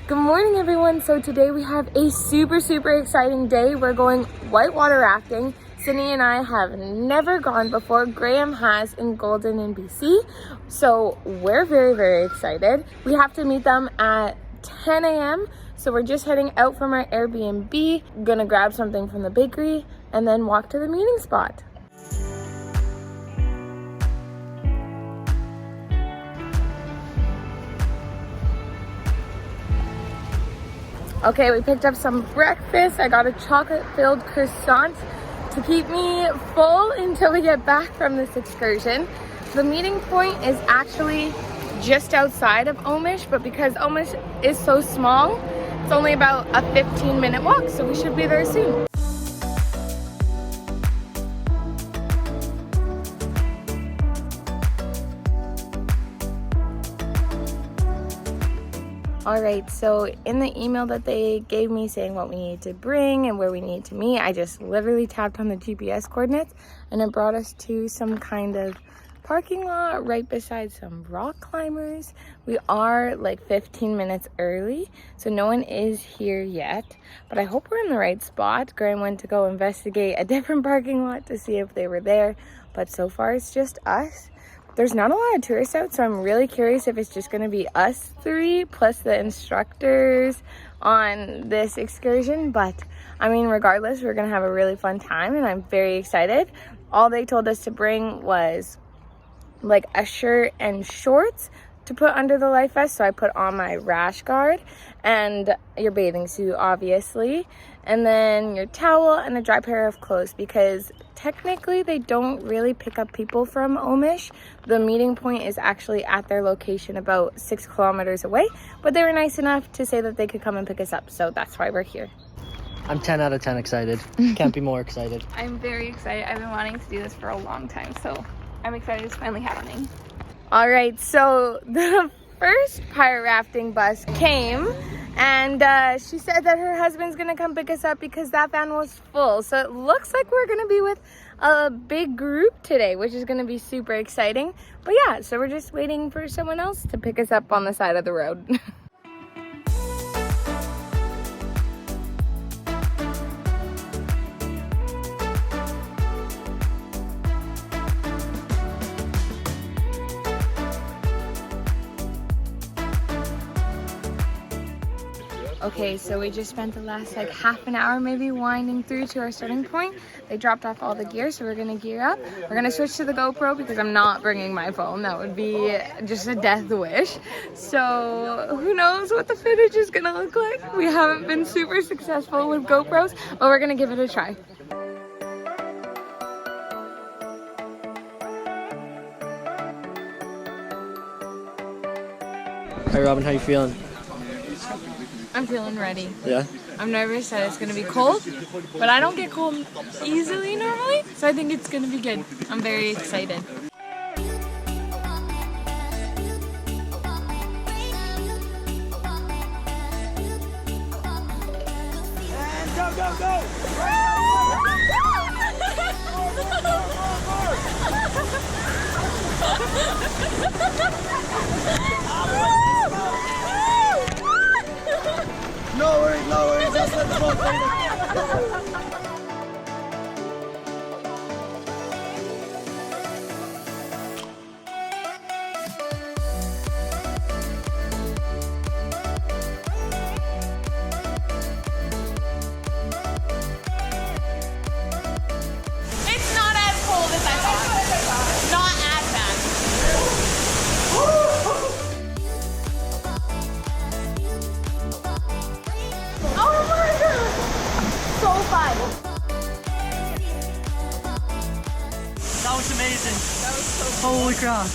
Good morning, everyone. So today we have a super exciting day. We're going whitewater rafting. Sydney and I have never gone before. Graham has in Golden in BC. So we're very excited. We have to meet them at 10 a.m. So we're just heading out from our Airbnb, gonna grab something from the bakery and then walk to the meeting spot. Okay, we picked up some breakfast. I got a chocolate-filled croissant to keep me full until we get back from this excursion. The meeting point is actually just outside of Omis, but because Omis is so small, it's only about a 15-minute walk, so we should be there soon. Alright, so in the email that they gave me saying what we need to bring and where we need to meet, I just literally tapped on the GPS coordinates and it brought us to some kind of parking lot right beside some rock climbers. We are like 15 minutes early, so no one is here yet, but I hope we're in the right spot. Graham went to go investigate a different parking lot to see if they were there, but so far it's just us. There's not a lot of tourists out, so I'm really curious if it's just going to be us three plus the instructors on this excursion. But I mean, regardless, we're going to have a really fun time and I'm very excited. All they told us to bring was like a shirt and shorts to put under the life vest, so I put on my rash guard and your bathing suit obviously, and then your towel and a dry pair of clothes, because technically they don't really pick up people from Omis. The meeting point is actually at their location about 6 kilometers away, but they were nice enough to say that they could come and pick us up, so that's why we're here. I'm 10 out of 10 excited. Can't be more excited. I'm very excited. I've been wanting to do this for a long time, so I'm excited it's finally happening. All right, so the first pirate rafting bus came and she said that her husband's gonna come pick us up because that van was full. So it looks like we're gonna be with a big group today, which is gonna be super exciting. But yeah, so we're just waiting for someone else to pick us up on the side of the road. Okay, so we just spent the last like half an hour maybe winding through to our starting point. They dropped off all the gear, so we're gonna gear up. We're gonna switch to the GoPro because I'm not bringing my phone. That would be just a death wish. So who knows what the footage is gonna look like. We haven't been super successful with GoPros, but we're gonna give it a try. Hey Robin, how you feeling? I'm feeling ready. Yeah? I'm nervous that it's gonna be cold, but I don't get cold easily normally, so I think it's gonna be good. I'm very excited. And go! No worries, just let the boat take it. It's not as cold as I thought. Not as bad. Oh my god! So fun. That was amazing. That was so cool. Holy crap.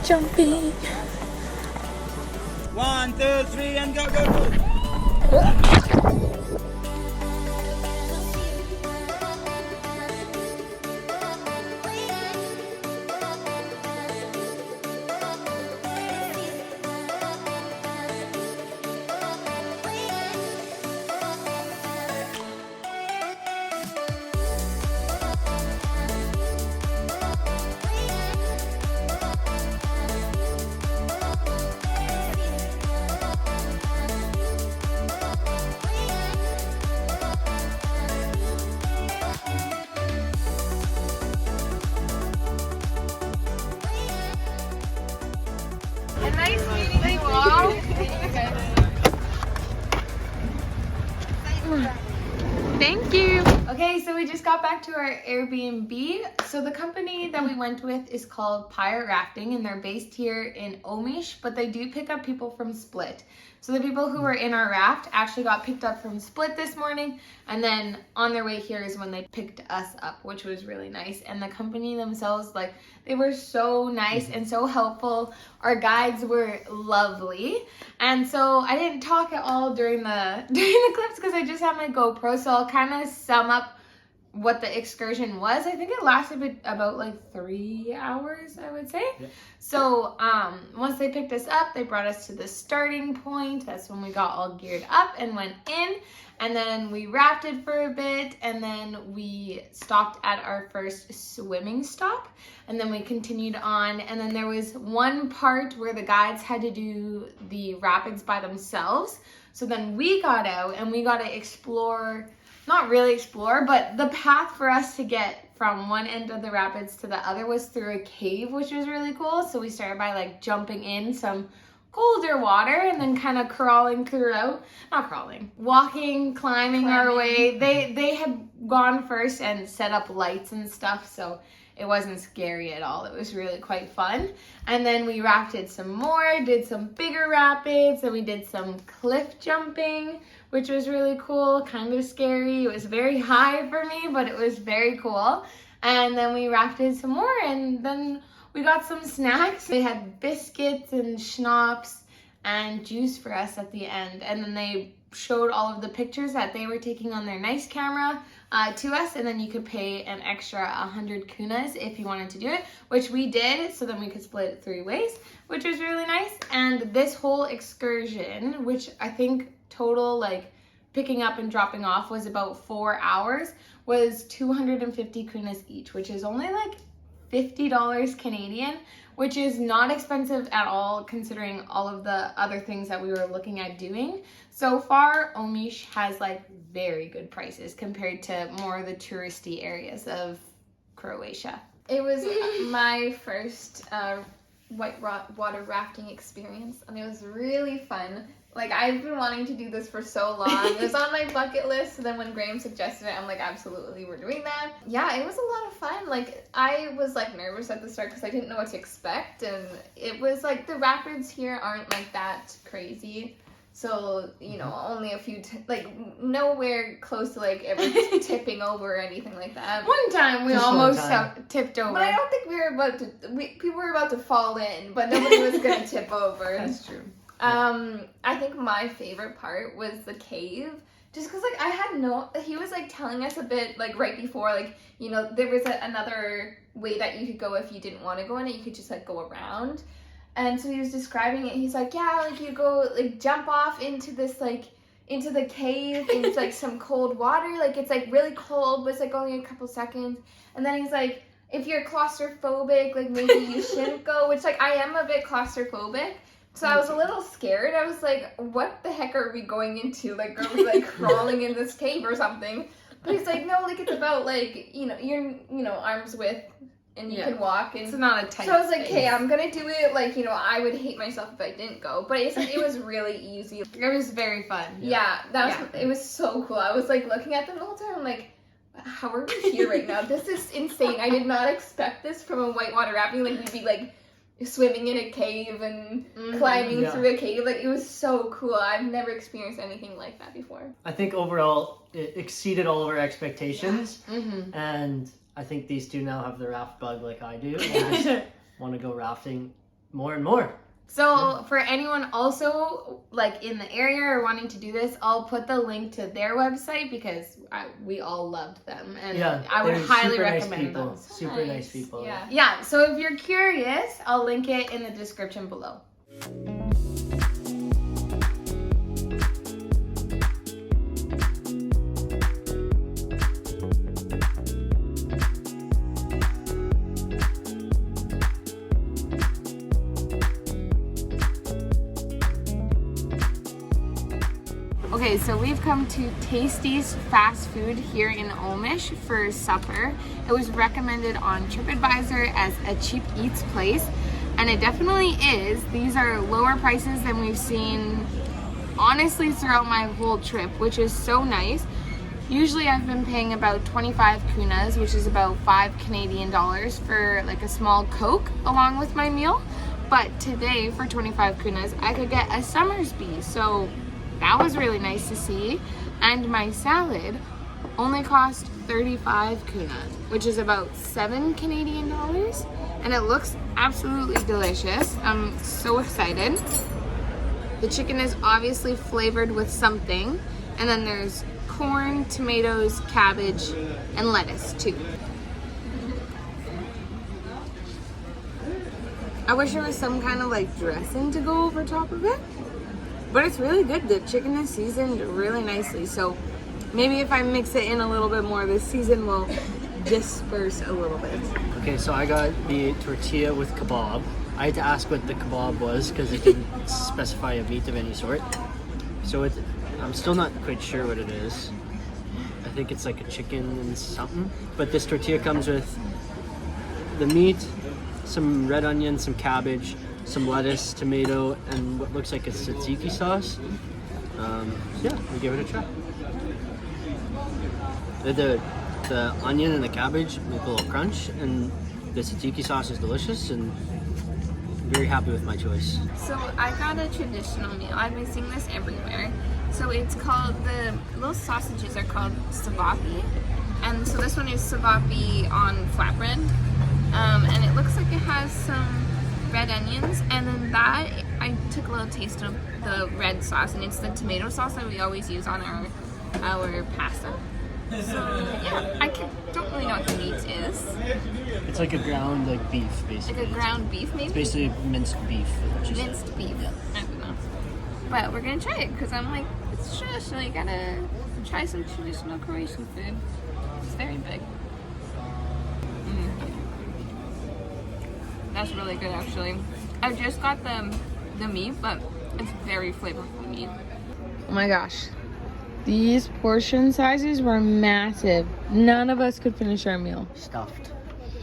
Jumping. 1, 2, 3, and go! Thank you. Okay, so we just got back to our Airbnb. So the company that we went with is called Pirate Rafting, and they're based here in Omis, but they do pick up people from Split. So the people who were in our raft actually got picked up from Split this morning, and then on their way here is when they picked us up, which was really nice. And the company themselves, like, they were so nice and so helpful. Our guides were lovely. And so I didn't talk at all during the clips because I just had my GoPro, so I'll kind of sum up what the excursion was. I think it lasted about like 3 hours, I would say. Yeah. So once they picked us up, they brought us to the starting point. That's when we got all geared up and went in. And then we rafted for a bit, and then we stopped at our first swimming stop, and then we continued on. And then there was one part where the guides had to do the rapids by themselves. So then we got out and we got to explore, not really explore, but the path for us to get from one end of the rapids to the other was through a cave, which was really cool. So we started by like jumping in some colder water and then kind of walking, climbing our way. They had gone first and set up lights and stuff, so it wasn't scary at all. It was really quite fun. And then we rafted some more, did some bigger rapids, and we did some cliff jumping, which was really cool, kind of scary. It was very high for me, but it was very cool. And then we rafted some more, and then we got some snacks. They had biscuits and schnapps and juice for us at the end. And then they showed all of the pictures that they were taking on their nice camera to us. And then you could pay an extra 100 kunas if you wanted to do it, which we did. So then we could split it 3 ways, which was really nice. And this whole excursion, which I think total like picking up and dropping off was about 4 hours, was 250 kunas each, which is only like $50 Canadian, which is not expensive at all considering all of the other things that we were looking at doing. So far, Omis has like very good prices compared to more of the touristy areas of Croatia. It was my first whitewater rafting experience, and it was really fun. Like, I've been wanting to do this for so long. It was on my bucket list, so then when Graham suggested it, I'm like, absolutely, we're doing that. Yeah, it was a lot of fun. Like, I was, like, nervous at the start because I didn't know what to expect, and it was, like, the rapids here aren't, like, that crazy. So, you know, only a few, nowhere close to, like, ever tipping over or anything like that. One time, we Just almost one time. tipped over. But I don't think people were about to fall in, but nobody was going to tip over. That's true. I think my favorite part was the cave, just because, like, he was, like, telling us a bit, like, right before, like, you know, there was another way that you could go if you didn't want to go in it, you could just, like, go around, and so he was describing it, he's like, yeah, like, you go, like, jump off into this, like, into the cave, and it's, like, some cold water, like, it's, like, really cold, but it's, like, only a couple seconds, and then he's like, if you're claustrophobic, like, maybe you shouldn't go, which, like, I am a bit claustrophobic. So I was a little scared. I was like, what the heck are we going into? Like, are we, like, crawling in this cave or something? But he's like, no, like, it's about, like, you know, you're, you know, arm's width, and you can walk. And it's not a tight So I was like, space. okay, I'm going to do it. Like, you know, I would hate myself if I didn't go. But it was really easy. It was very fun. Yeah, it was so cool. I was, like, looking at them the whole time. I'm like, how are we here right now? This is insane. I did not expect this from a whitewater rafting. Like, we'd be, like, swimming in a cave and climbing through a cave. Like, it was so cool. I've never experienced anything like that before. I think overall it exceeded all of our expectations. And I think these two now have the raft bug like I do. I just want to go rafting more and more. So for anyone also like in the area or wanting to do this, I'll put the link to their website because we all loved them, and I would highly recommend them. Super nice people. Yeah. So if you're curious, I'll link it in the description below. Okay, so we've come to Tasty's Fast Food here in Omis for supper. It was recommended on TripAdvisor as a cheap eats place, and it definitely is. These are lower prices than we've seen, honestly, throughout my whole trip, which is so nice. Usually I've been paying about 25 kunas, which is about 5 Canadian dollars for like a small Coke along with my meal. But today for 25 kunas, I could get a Summersby. So that was really nice to see. And my salad only cost 35 kunas, which is about 7 Canadian dollars. And it looks absolutely delicious. I'm so excited. The chicken is obviously flavored with something. And then there's corn, tomatoes, cabbage, and lettuce too. I wish there was some kind of like dressing to go over top of it. But it's really good. The chicken is seasoned really nicely. So maybe if I mix it in a little bit more, this season will disperse a little bit. Okay, so I got the tortilla with kebab. I had to ask what the kebab was because it didn't specify a meat of any sort. So I'm still not quite sure what it is. I think it's like a chicken and something. But this tortilla comes with the meat, some red onion, some cabbage, some lettuce, tomato, and what looks like a tzatziki sauce. Yeah, we'll give it a try. The onion and the cabbage make a little crunch, and the tzatziki sauce is delicious, and I'm very happy with my choice. So I got a traditional meal. I've been seeing this everywhere. So it's called, the little sausages are called savapi. And so this one is savapi on flatbread. And it looks like it has some red onions. And then that, I took a little taste of the red sauce, and it's the tomato sauce that we always use on our pasta. So yeah, don't really know what the meat is. It's like a ground beef, basically. Like a ground beef, maybe? It's basically minced beef. Minced beef. I don't know. But we're gonna try it because I'm like, it's traditional. You gotta try some traditional Croatian food. It's very big. That's really good, actually. I just got the meat, but it's very flavorful meat. Oh my gosh. These portion sizes were massive. None of us could finish our meal. Stuffed.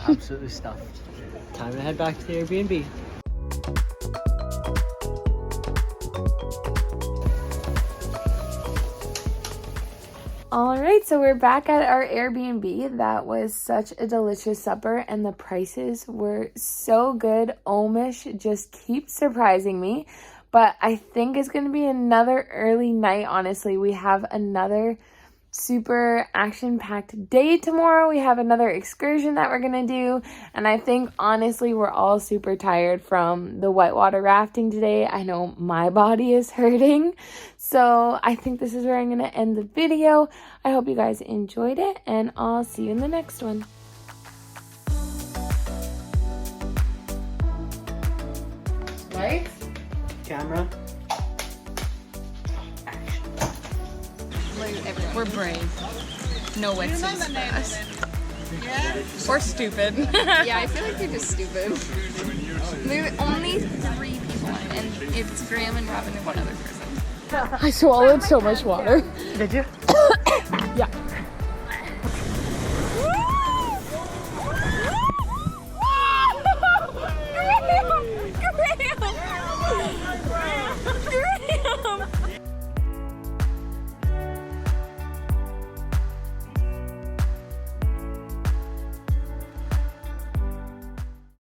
Absolutely stuffed. Time to head back to the Airbnb. All right, so we're back at our Airbnb. That was such a delicious supper, and the prices were so good. Omis just keeps surprising me, but I think it's going to be another early night, honestly. We have another super action-packed day tomorrow. We have another excursion that we're going to do, and I think, honestly, we're all super tired from the whitewater rafting today. I know my body is hurting, so I think this is where I'm going to end the video. I hope you guys enjoyed it, and I'll see you in the next one. Lights? Camera. We're brave. No wetsuits for us. Yeah. Or stupid. Yeah, I feel like they're just stupid. There are only 3 people, and it's Graham and Robin and one other person. I swallowed so much water. Did you? Yeah.